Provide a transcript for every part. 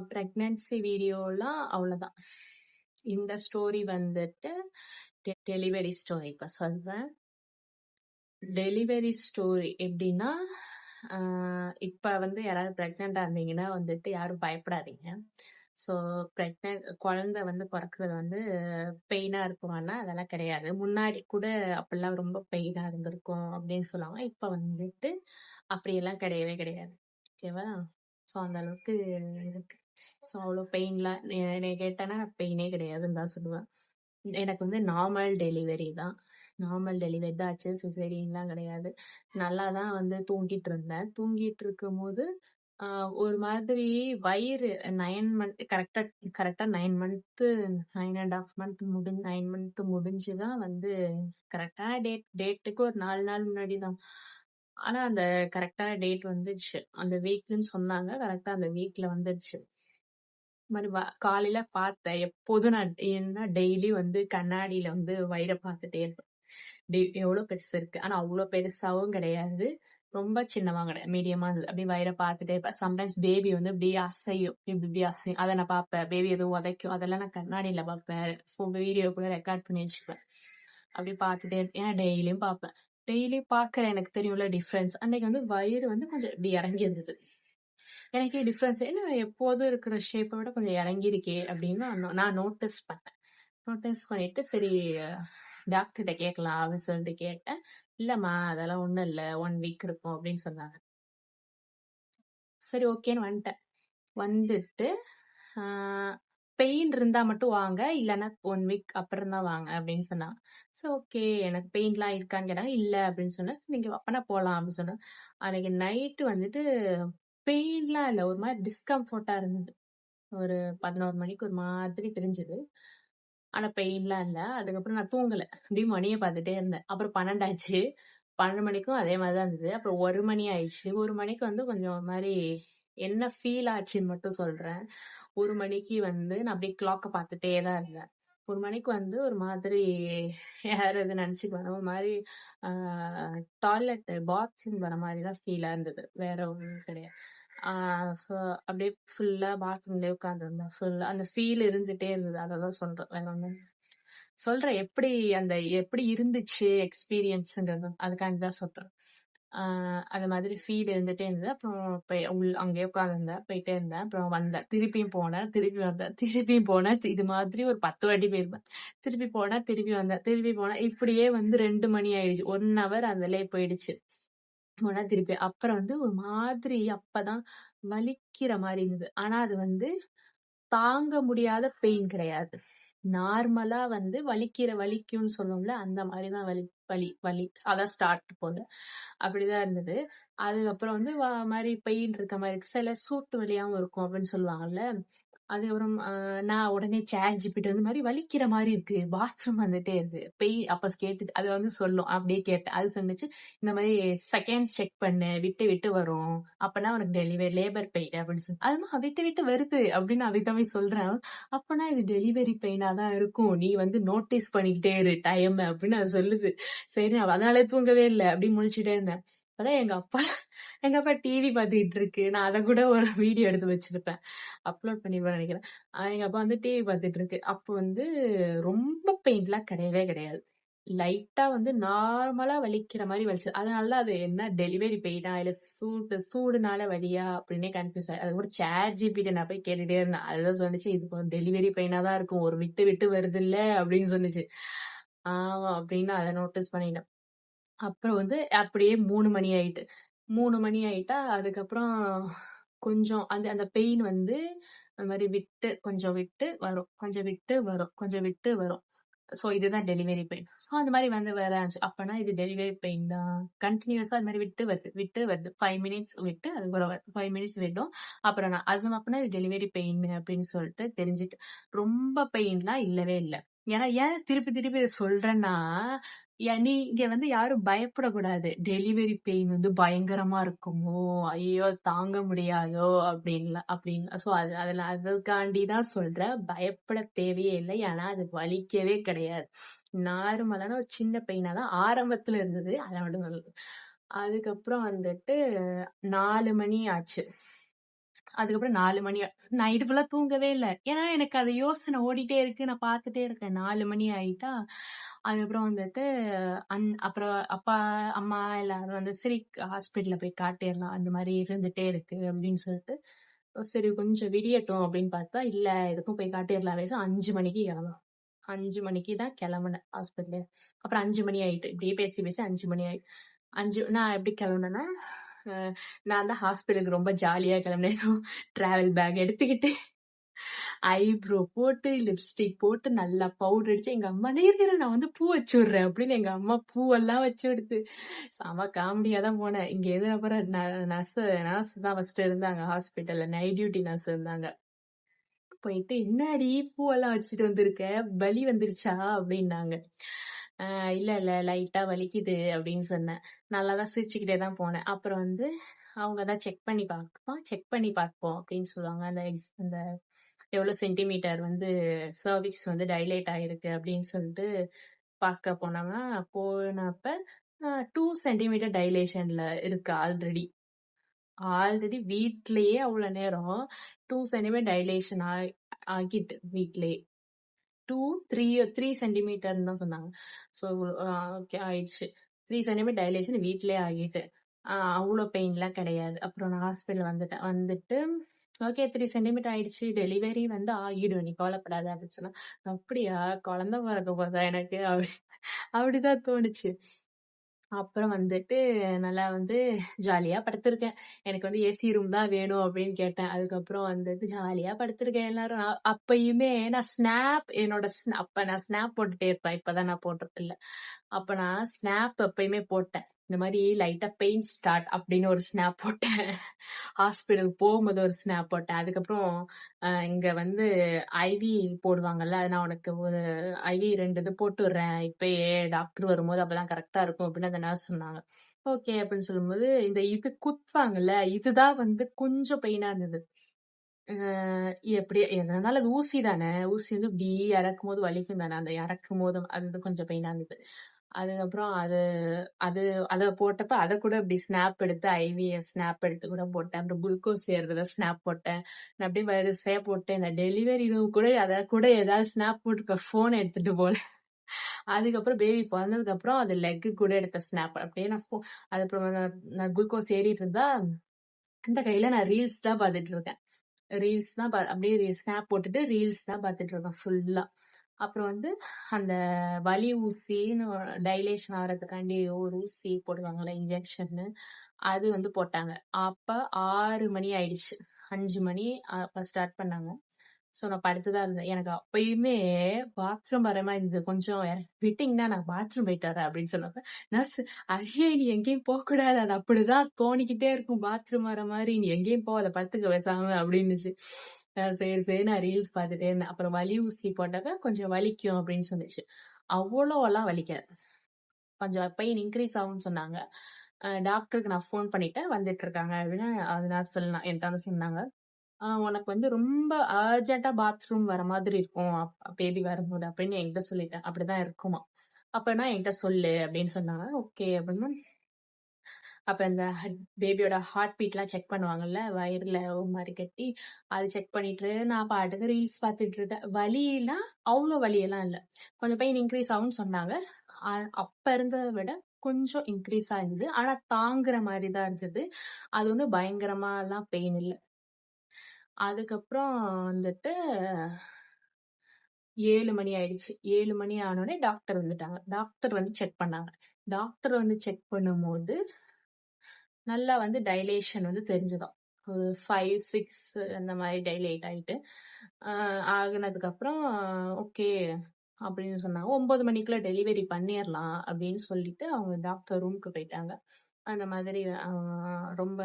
Pregnancy வீடியோலாம் அவ்வளோதான். இந்த ஸ்டோரி வந்துட்டு டெலிவரி ஸ்டோரி இப்ப சொல்றேன். டெலிவரி ஸ்டோரி எப்படின்னா, இப்ப வந்து யாராவது பிரெக்னென்ட்டா இருந்தீங்கன்னா வந்துட்டு யாரும் பயப்படாதீங்க. ஸோ குழந்தை வந்து பொறக்குறது வந்து பெயினா இருக்குமான்னா, அதெல்லாம் கிடையாது. முன்னாடி கூட அப்பல்லாம் ரொம்ப பெயினா இருந்திருக்கும் அப்படின்னு சொல்லுவாங்க. இப்ப வந்துட்டு அப்படியெல்லாம் கிடையவே கிடையாது. ஓகேவா? ஸோ அந்த அளவுக்கு இருக்கு. ஸோ அவ்வளோ பெயின்லாம் என்னைய கேட்டேன்னா பெயினே கிடையாதுன்னு தான் சொல்லுவேன். எனக்கு வந்து நார்மல் டெலிவரி தான். நார்மல் டெலிவரி தான் ஆச்சு. சிசேரியன்லாம் கிடையாது. நல்லா தான் வந்து தூங்கிட்டு இருந்தேன். தூங்கிட்டு இருக்கும்போது ஒரு மாதிரி வயிறு 9 மந்த் கரெக்ட்டா கரெக்ட்டா 9 மந்த்து 9 1/2 மந்த் 9 மந்த் முடிஞ்சு தான் வந்து கரெக்ட்டான டேட்டுக்கு ஒரு 4 நாள் முன்னாடி தான். ஆனா அந்த கரெக்ட்டான டேட் வந்துருச்சு. அந்த வீக்ன்னு சொன்னாங்க. கரெக்ட்டா அந்த வீக்ல வந்துருச்சு. மாரி காலையில பார்த்தேன். எப்போதும் நான் டெய்லி வந்து கண்ணாடியில வந்து வயிற பார்த்துட்டே இருப்பேன். எவ்வளோ பெருசு இருக்கு. ஆனா அவ்ளோ பெருசாவும் கிடையாது. ரொம்ப சின்னமா கிடையாது. மீடியமா இருந்தது. அப்படியே வயிற பார்த்துட்டே இருப்பேன். சம்டைம்ஸ் பேபி வந்து இப்படியே அசையும். இப்படி இப்படி அசையும். அத நான் பார்ப்பேன். பேபி எதுவும் உதைக்கும். அதெல்லாம் நான் கண்ணாடியில பார்ப்பேன். வீடியோ கூட ரெக்கார்ட் பண்ணி வச்சுப்பேன். அப்படியே பார்த்துட்டே ஏன்னா டெய்லியும் பார்ப்பேன். டெய்லியும் பார்க்குறேன். எனக்கு தெரியும்ல டிஃபரன்ஸ். அன்னைக்கு வந்து வயிறு வந்து கொஞ்சம் இப்படி இறங்கி இருந்தது. எனக்கே டிஃபரன்ஸ் என்ன எப்போதும் இருக்கிற ஷேப்பை விட கொஞ்சம் இறங்கியிருக்கே அப்படின்னு நான் நோட்டீஸ் பண்ணேன். நோட்டீஸ் பண்ணிட்டு சரி டாக்டர்கிட்ட கேட்கலாம் அப்படின்னு சொல்லிட்டு கேட்டேன். இல்லம்மா அதெல்லாம் ஒண்ணும் இல்ல 1 வீக் இருக்கும் அப்படின்னு சொன்னாங்க. சரி ஓகேன்னு வந்துட்டேன். வந்துட்டு பெயின் இருந்தா மட்டும் வாங்க இல்லைன்னா 1 வீக் அப்புறம் தான் வாங்க அப்படின்னு சொன்னாங்க. சரி ஓகே எனக்கு பெயின்லாம் இருக்கான்னு கேட்டாங்க. இல்ல அப்படின்னு சொன்னேன். சரி நீங்க அப்பனா போலாம் அப்படின்னு சொன்னேன். அன்னைக்கு நைட்டு வந்துட்டு பெயின்லாம் இல்ல ஒரு மாதிரி டிஸ்கம்ஃபர்ட்டா இருந்தது. ஒரு 11 மணிக்கு ஒரு மாதிரி தெரிஞ்சது. ஆனா பெயின்லாம் இல்ல. அதுக்கப்புறம் நான் தூங்கல. அப்படியே மணிய பார்த்துட்டே இருந்தேன். அப்புறம் 12 ஆச்சு. 12 மணிக்கும் அதே மாரி தான் இருந்தது. அப்புறம் 1 மணி ஆயிடுச்சு. 1 மணிக்கு வந்து கொஞ்சம் ஒரு மாரி என்ன ஃபீல் ஆச்சுன்னு மட்டும் சொல்றேன். 1 மணிக்கு வந்து நான் அப்படியே கிளாக்க பார்த்துட்டே தான் இருந்தேன். 1 மணிக்கு வந்து ஒரு மாதிரி யாரும் எதுவும் நினைச்சுக்குவாங்க. ஒரு மாரி ஆ டாய்லெட் பாத்ரூம் வர மாரி தான் ஃபீலா இருந்தது. வேற ஒண்ணும் கிடையாது. ஆ ஸோ அப்படியே ஃபுல்லா பாத்ரூம்லயே உட்கார்ந்திருந்தேன். ஃபுல்லா அந்த ஃபீல் இருந்துட்டே இருந்தது. அததான் சொல்றேன். வேற ஒண்ணும் சொல்றேன். எப்படி இருந்துச்சு எக்ஸ்பீரியன்ஸ்ங்கிறது அதுக்காண்டி தான் சொல்றேன். அந்த மாதிரி ஃபீல் இருந்துட்டே இருந்தது. அப்புறம் அங்கேயே உட்கார்ந்திருந்தேன். போயிட்டே இருந்தேன். அப்புறம் வந்தேன். திருப்பியும் போனேன். திருப்பி வந்தேன். திருப்பியும் போனேன். இது மாதிரி ஒரு 10 வாட்டி போயிருப்பேன். திருப்பி போனேன். திருப்பி வந்தேன். திருப்பி போனேன். இப்படியே வந்து 2 மணி ஆயிடுச்சு. 1 ஹவர் அதுலயே போயிடுச்சு. போனா திருப்பி அப்புறம் வந்து ஒரு மாதிரி அப்பதான் வலிக்கிற மாரி இருந்தது. ஆனா அது வந்து தாங்க முடியாத பெயின் கிடையாது. நார்மலா வந்து வலிக்கும்னு சொல்லுவோம்ல, அந்த மாரி தான் வலி வலி வலி அதான் ஸ்டார்ட் போல. அப்படிதான் இருந்தது. அதுக்கப்புறம் வந்து மாரி பெயின் இருக்க மாரி இருக்கு. சில சூட்டு வலியாவும் இருக்கும் அப்படின்னு சொல்லுவாங்கல்ல. அதுக்கப்புறம் நான் உடனே ChatGPT வந்து மாரி வலிக்கிற மாரி இருக்கு. பாத்ரூம் வந்துட்டே இருக்கு. அப்ப கேட்டுச்சு. அது வந்து சொல்லும். அப்படியே கேட்டேன். அது சொன்னுச்சு, இந்த மாரி செகண்ட்ஸ் செக் பண்ணு. விட்டு விட்டு வரும். அப்பனா உனக்கு லேபர் பெயின் அப்படின்னு சொல்லி. அதுமா விட்டு விட்டு வருது அப்படின்னு நான் அதுக்கிட்ட போய் சொல்றேன். அப்பனா இது டெலிவரி பெயினா தான் இருக்கும். நீ வந்து நோட்டீஸ் பண்ணிக்கிட்டே இரு டைம் அப்படின்னு அது சொல்லுது. சரி அதனாலே தூங்கவே இல்ல. அப்படி முழிச்சுட்டே இருந்தேன். அப்பதான் எங்க அப்பா டிவி பாத்துக்கிட்டு இருக்கு. நான் அத கூட ஒரு வீடியோ எடுத்து வச்சிருப்பேன். அப்லோட் பண்ணிருப்பேன்னு நினைக்கிறேன். எங்க அப்பா வந்து டிவி பாத்துட்டு இருக்கு. அப்போ வந்து ரொம்ப பெயின்லாம் கிடையவே கிடையாது. லைட்டா வந்து நார்மலா வலிக்கிற மாரி வலிச்சது. அதனால அது என்ன டெலிவரி பெயினா இல்ல சூடுனால வலியா அப்படின்னே கன்ஃபியூஸ் அது கூட ChatGPT நான் போய் கேட்டுட்டே இருந்தேன். அதுதான் சொன்னுச்சு இது டெலிவரி பெயினா தான் இருக்கும். ஒரு விட்டு விட்டு வருது இல்ல அப்படின்னு சொன்னுச்சு. ஆமா அப்படின்னு அத நோட்டீஸ் பண்ணிட்டேன். அப்புறம் வந்து அப்படியே 3 மணி ஆயிட்டு. 3 மணி ஆயிட்டா, அதுக்கப்புறம் கொஞ்சம் அந்த அந்த பெயின் வந்து அந்த மாரி கொஞ்சம் விட்டு வரும். கொஞ்சம் விட்டு வரும். கொஞ்சம் விட்டு வரும். ஸோ இதுதான் டெலிவரி பெயின். ஸோ அந்த மாரி வந்து வர ஆரம்பிச்சு. அப்பனா இது டெலிவரி பெயின் தான். கன்டினியூஸா அது மாரி விட்டு வருது. விட்டு வருது. 5 மினிட்ஸ் விட்டு அதுக்கப்புறம் 5 மினிட்ஸ் விடும். அப்புறம் அப்பனா இது டெலிவரி பெயின் அப்படின்னு சொல்லிட்டு தெரிஞ்சுட்டு. ரொம்ப பெயின்லாம் இல்லவே இல்ல. ஏன் திருப்பி திருப்பி இத சொல்றேன்னா, நீங்க வந்து யாரும் பயப்படக்கூடாது. டெலிவரி பெயின் வந்து பயங்கரமா இருக்குமோ! ஐயோ! தாங்க முடியாதோ! அப்படின்னு. ஸோ அதுக்காண்டி தான் சொல்றேன். பயப்பட தேவையே இல்ல. ஏன்னா அது வலிக்கவே கிடையாது. நார்மலான ஒரு சின்ன பெயினா தான் ஆரம்பத்துல இருந்தது. அத மட்டும் அதுக்கப்புறம் வந்துட்டு 4 மணி ஆச்சு. அதுக்கப்புறம் 4 மணி நைட்டு ஃபுல்லா தூங்கவே இல்ல. ஏன்னா, எனக்கு அது யோசனை ஓடிட்டே இருக்கு. நான் பார்த்துட்டே இருக்கேன். 4 மணி ஆயிட்டா, அதுக்கப்புறம் வந்துட்டு அப்புறம் அப்பா, அம்மா எல்லாரும் வந்து சரி ஹாஸ்பிட்டல்ல போய் காட்டிறலாம். அந்த மாரி இருந்துட்டே இருக்கு அப்படின்னு சொல்லிட்டு, சரி கொஞ்சம் விடியட்டும் அப்படின்னு பார்த்தா, இல்ல எதுக்கும் போய் காட்டிறலாம். 5 மணிக்கு கிளம்பணும். 5 மணிக்கு தான் கிளம்புனேன் ஹாஸ்பிட்டலு. அப்புறம் 5 மணி ஆயிட்டு. இப்படியே பேசி பேசி 5 மணி ஆயிட்டு. 5 நான் எப்படி கிளம்புனேன்னா, அ நான் தான் ஹாஸ்பிட்டலுக்கு ரொம்ப ஜாலியா கிளம்புனேன். ஏதோ டிராவல் பேக் எடுத்துக்கிட்டு, ஐப்ரோ போட்டு, லிப்ஸ்டிக் போட்டு, நல்லா பவுடர் அடிச்சு, எங்க அம்மா "இரு நான் வந்து பூ வச்சு விடுறேன்" அப்படின்னு எங்க அம்மா பூவெல்லாம் வச்சு விடுத்து, செம காமெடியா தான் போனேன். இங்க எது அப்புறம் நர்ஸ் நர்ஸ் தான் ஃபர்ஸ்ட் இருந்தாங்க ஹாஸ்பிட்டல்ல. நைட் டியூட்டி நர்ஸ் இருந்தாங்க. போயிட்டு, "என்னாடி பூவெல்லாம் வச்சுட்டு வந்திருக்க? வலி வந்துருச்சா?" அப்படின்னாங்க. "அ இல்ல, இல்ல லைட்டா வலிக்குது" அப்படின்னு சொன்னேன். நல்லா தான் சிரிச்சுக்கிட்டே தான் போனேன். அப்புறம் வந்து அவங்க தான் செக் பண்ணி பார்ப்போம் அப்படின்னு சொல்லுவாங்க. அந்த எவ்வளோ சென்டிமீட்டர் வந்து சர்விக்ஸ் வந்து டைலேட் ஆயிருக்கு அப்படின்னு சொல்லிட்டு பார்க்க போனப்ப 2 சென்டிமீட்டர் டைலேஷன்ல இருக்கு ஆல்ரெடி. ஆல்ரெடி வீட்லயே அவ்வளோ நேரம் 2 சென்டிமீட்டர் டைலேஷன் ஆகிட்டு வீட்லயே. 2, 3 சென்டிமீட்டர்ன்னு தான் சொன்னாங்க. ஸோ ஓகே ஆயிடுச்சு. 3 சென்டிமீட்டர் டைலேஷன் வீட்லயே ஆகிட்டு. அவ்ளோ பெயின்லாம் கிடையாது. அப்புறம் நான் ஹாஸ்பிட்டல் வந்துட்டேன். வந்துட்டு ஓகே 3 சென்டிமீட்டர் ஆயிடுச்சு. டெலிவரி வந்து ஆகிடும். நீ கவலைப்படாத அப்படின்னு சொன்னா. அப்படியா? குழந்தை பொறக்க போதா எனக்கு? அப்படிதான் தோணுச்சு. அப்புறம் வந்துட்டு நல்லா வந்து ஜாலியா படுத்திருக்கேன். எனக்கு வந்து ஏசி ரூம் தான் வேணும் அப்படின்னு கேட்டேன். அதுக்கப்புறம் வந்துட்டு ஜாலியா படுத்திருக்கேன் எல்லாரும். அப்பயுமே நான் அப்ப நான் ஸ்னாப் போட்டுட்டே இருப்பேன். இப்பதான் நான் போடுறதில்ல. அப்ப நான் ஸ்னாப் எப்பயுமே போட்டேன். இந்த மாரி லைட்டா பெயின் ஸ்டார்ட் அப்படின்னு ஒரு ஸ்னாப் போட்டேன். ஹாஸ்பிட்டலுக்கு போகும்போது ஒரு ஸ்னாப் போட்டேன். அதுக்கப்புறம் இங்க வந்து ஐவி போடுவாங்கல்ல, நான் உனக்கு ஒரு ஐவி 2 இது போட்டு விடுறேன். இப்பயே டாக்டர் வரும்போது அப்பதான் கரெக்ட்டா இருக்கும் அப்படின்னு அந்த நர்ஸ் சொன்னாங்க. ஓகே அப்படின்னு சொல்லும்போது, இந்த இது குத்துவாங்கல்ல, இதுதான் வந்து கொஞ்சம் பெயினா இருந்தது. அ எப்படி எதா இருந்தாலும் அது ஊசி தானே. ஊசி வந்து இப்படி இறக்கும்போது வலிக்கும் தானே. அந்த இறக்கும்போது அது வந்து கொஞ்சம் பெயினா இருந்தது. அதுக்கப்புறம் அது அது அத போட்டப்ப அத கூட இப்படி ஸ்னாப் எடுத்து ஐவிய ஸ்னாப் எடுத்து கூட போட்டேன். அப்புறம் குளுக்கோஸ் ஏறுறத ஸ்னாப் போட்டேன். நான் அப்படியே வரிசையா போட்டேன். இந்த டெலிவரி ரூம் கூட அத கூட ஏதாவது ஸ்னாப் போட்டுப்பேன். ஃபோன் எடுத்துட்டு போல. அதுக்கப்புறம் பேபி பொறந்ததுக்கப்புறம் அது லெக்கு கூட எடுத்த ஸ்னாப். அப்படியே அதுக்கப்புறம் நான் குளுக்கோஸ் ஏறிட்டு இருந்தா, அந்த கையில நான் ரீல்ஸ் தான் பார்த்துட்டு இருக்கேன். ரீல்ஸ் தான் அப்படியே ஸ்னாப் போட்டுட்டு ரீல்ஸ் தான் பார்த்துட்டு இருக்கேன் ஃபுல்லா. அப்புறம் வந்து அந்த வலி ஊசின்னு டைலேஷன் ஆறதுக்காண்டி ஒரு ஊசி போடுவாங்கல்ல இன்ஜெக்ஷன்னு, அது வந்து போட்டாங்க. அப்ப 6 மணி ஆயிடுச்சு. 5 மணி அப்ப ஸ்டார்ட் பண்ணாங்க. ஸோ நான் படுத்து தான் இருந்தேன். எனக்கு அப்பயுமே பாத்ரூம் வர மாரி இருந்தது. கொஞ்சம் விட்டீங்கன்னா நான் பாத்ரூம் போயிட்டு வரேன் அப்படின்னு சொன்னப்ப, நர்ஸ் "ஐயே! நீ எங்கேயும் போக்கூடாது. அது அப்படிதான் தோணிக்கிட்டே இருக்கும் பாத்ரூம் வர மாரி. நீ எங்கேயும் போகாத படுத்துக்க பேசாம" அப்படின்னுச்சு. சரி, சரி நான் ரீல்ஸ் பார்த்துட்டே இருந்தேன். அப்புறம் வலி ஊசி போட்டப்ப கொஞ்சம் வலிக்கும் அப்படின்னு சொன்னுச்சு. அவ்வளோலாம் வலிக்காது. கொஞ்சம் பெயின் இன்கிரீஸ் ஆகும்னு சொன்னாங்க. டாக்டருக்கு நான் ஃபோன் பண்ணிட்டேன். வந்துட்டு இருக்காங்க அப்படின்னு அது நான் என்ட்ட வந்து சொன்னாங்க. உனக்கு வந்து ரொம்ப அர்ஜென்ட்டா பாத்ரூம் வர மாதிரி இருக்கும். பேபி வரும்போது அப்படின்னு என்கிட்ட சொல்லிட்டேன். அப்படிதான் இருக்குமாம். அப்பன்னா என்கிட்ட சொல்லு அப்படின்னு சொன்னாங்க. ஓகே அப்படின்னு அப்ப இந்த பேபியோட ஹார்ட் பீட்லாம் செக் பண்ணுவாங்கல்ல, வயிறுல ஒரு மாரி கட்டி, அது செக் பண்ணிட்டு நான் பாட்டுக்கு ரீல்ஸ் பார்த்துட்டு இருக்கேன். வலிலாம் அவ்ளோ வலியெல்லாம் இல்ல. கொஞ்சம் பெயின் இன்கிரீஸ் ஆகும்னு சொன்னாங்க. அ அப்ப இருந்தத விட கொஞ்சம் இன்கிரீஸா இருந்தது. ஆனா தாங்குற மாரி தான் இருந்தது. அது ஒண்ணும் பயங்கரமாலாம் பெயின் இல்ல. அதுக்கப்புறம் வந்துட்டு 7 மணி ஆயிடுச்சு. 7 மணி ஆனோனே டாக்டர் வந்துட்டாங்க. டாக்டர் வந்து செக் பண்ணாங்க. டாக்டர் வந்து செக் பண்ணும்போது, நல்லா வந்து டைலேஷன் வந்து தெரிஞ்சுதாம். ஒரு 5, 6 அந்த மாரி டைலேட் ஆயிட்டு, அ ஆகுனதுக்கப்புறம் ஓகே அப்படின்னு சொன்னாங்க. 9 மணிக்குள்ள டெலிவரி பண்ணிறலாம் அப்படின்னு சொல்லிட்டு அவங்க டாக்டர் ரூமுக்கு போயிட்டாங்க. அந்த மாதிரி ரொம்ப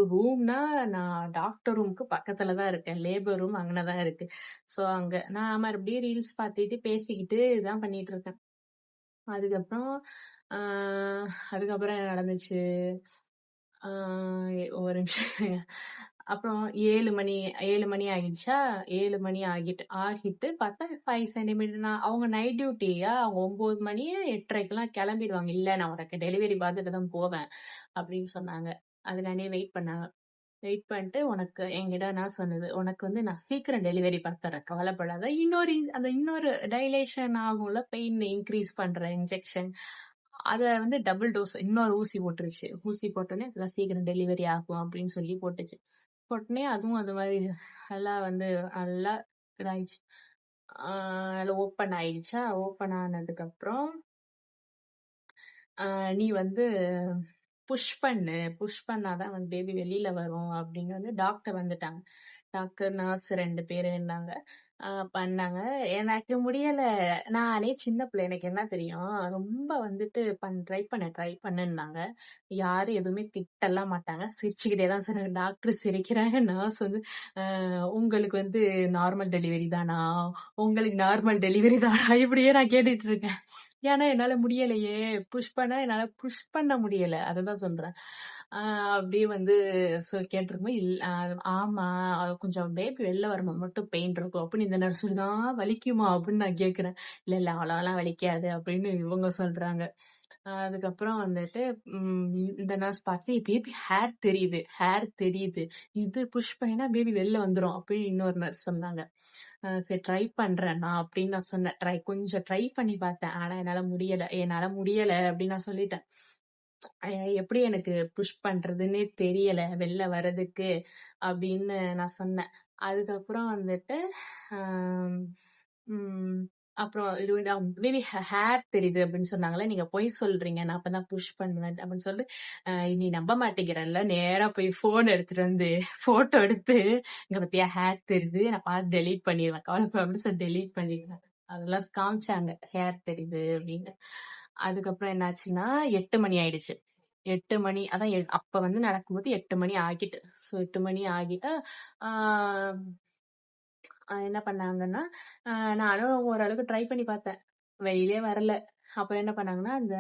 ரூம்னா நான் டாக்டர் ரூமுக்கு பக்கத்துல தான் இருக்கேன். லேபர் ரூம் அங்கன தான் இருக்கு. ஸோ அங்க நான் மறுபடியும் ரீல்ஸ் பார்த்துட்டு, பேசிக்கிட்டு இதான் பண்ணிட்டு இருக்கேன். அதுக்கப்புறம் ஆ அதுக்கப்புறம் என்ன நடந்துச்சு? ஆ ஒரு நிமிஷம் இருங்க. அப்புறம் 7 மணி ஆகிடுச்சா? 7 மணி ஆகிட்டு பார்த்தா 5 சென்டிமீட்டர் அவங்க நைட் டியூட்டியா அவங்க 9 மணி 8:30க்கெல்லாம் கிளம்பிடுவாங்க. இல்ல நான் உனக்கு டெலிவரி பார்த்துட்டு தான் போவேன் அப்படின்னு சொன்னாங்க. அதுக்காண்டியே வெயிட் பண்ணாங்க. வெயிட் பண்ணிட்டு உனக்கு என்கிட்ட நான் சொன்னது, "உனக்கு வந்து நான் சீக்கிரம் டெலிவரி தரேன். கவலைப்படாத. இன்னொரு டைலேஷன் ஆகும்ல, பெயின் இன்கிரீஸ் பண்ற இன்ஜெக்ஷன். அத வந்து டபுள் டோஸ் இன்னொரு ஊசி போட்டுருச்சு. ஊசி போட்டோனே அதெல்லாம் சீக்கிரம் டெலிவரி ஆகும்" அப்படின்னு சொல்லி போட்டுச்சு. போட்டோனே அதுவும் அது மாரி நல்லா வந்து நல்லா இதாயிடுச்சு. நல்லா ஓப்பன் ஆயிடுச்சா, ஓப்பன் ஆனதுக்கப்புறம் நீ வந்து புஷ் பண்ணு. புஷ் பண்ணா தான் வந்து பேபி வெளில வரும் அப்படின்னு வந்து டாக்டர் வந்துட்டாங்க. டாக்டர், நர்ஸ் 2 பேரு இருந்தாங்க. பண்ணாங்க. எனக்கு முடியல. நானே சின்ன பிள்ளை. எனக்கு என்ன தெரியும்? ரொம்ப வந்துட்டு ட்ரை பண்ணுன்னாங்க. யாரும் எதுவுமே திட்டலாம் மாட்டாங்க. சிரிச்சுக்கிட்டே தான் சொன்னாங்க. டாக்டர் சிரிக்கிறாங்க. நர்ஸ் வந்து, உங்களுக்கு வந்து நார்மல் டெலிவரி தானா? உங்களுக்கு நார்மல் டெலிவரி தானா?" இப்படியே நான் கேட்டுட்டு இருக்கேன். ஏன்னா என்னால முடியலையே. என்னால புஷ் பண்ண முடியல. அததான் சொல்றேன். ஆ அப்படியே வந்து கேட்டிருக்கும்போது, ஆமா, கொஞ்சம் பேபி வெளில வரும்போது மட்டும் பெயின் இருக்கும்" அப்படின்னு இந்த நர்ஸ் சொல்லுது. வலிக்குமா?" அப்படின்னு நான் கேட்கிறேன். "இல்ல, இல்ல அவ்வளோலாம் வலிக்காது" அப்படின்னு இவங்க சொல்றாங்க. அதுக்கப்புறம் வந்துட்டு இந்த நர்ஸ் பார்த்து, "பேபி ஹேர் தெரியுது. இது புஷ் பண்ணினா பேபி வெளில வந்துரும்" அப்படின்னு இன்னொரு நர்ஸ் சொன்னாங்க. சரி ட்ரை பண்றேன் நான் அப்படின்னு நான் சொன்னேன். கொஞ்சம் ட்ரை பண்ணி பார்த்தேன். ஆனா என்னால முடியல அப்படின்னு நான் சொல்லிட்டேன். எப்படி எனக்கு புஷ் பண்றதுன்னே தெரியல வெளில வர்றதுக்கு அப்படின்னு நான் சொன்னேன். அதுக்கப்புறம் வந்துட்டு ஆம், ம், அப்புறம் பேபி ஹேர் தெரியுது அப்படின்னு சொன்னாங்கல்ல, நீங்க பொய் சொல்றீங்க, நான் அப்பதான் புஷ் பண்ணுவேன் அப்படின்னு சொல்லிட்டு, நீ நம்ப மாட்டேங்கிறல்ல, நேரா போய் போன் எடுத்துட்டு வந்து போட்டோ எடுத்து, இங்க பத்தியா ஹேர் தெரியுது, நான் பார்த்து டெலீட் பண்ணிடுவேன், கவலைப்பட அப்படின்னு சொல்லி டெலீட் பண்ணிடுவேன். அதெல்லாம் காமிச்சாங்க ஹேர் தெரியுது அப்படின்னு. அதுக்கப்புறம் என்னாச்சுன்னா 8 மணி ஆயிடுச்சு. 8 மணி அதான் அப்ப வந்து நடக்கும்போது 8 மணி ஆகிட்டு. ஸோ 8 மணி ஆகிட்டா, ஆ என்ன பண்ணாங்கன்னா, நானும் ஓரளவுக்கு ட்ரை பண்ணி பார்த்தேன். வெளியிலே வரல. அப்புறம் என்ன பண்ணாங்கன்னா, அந்த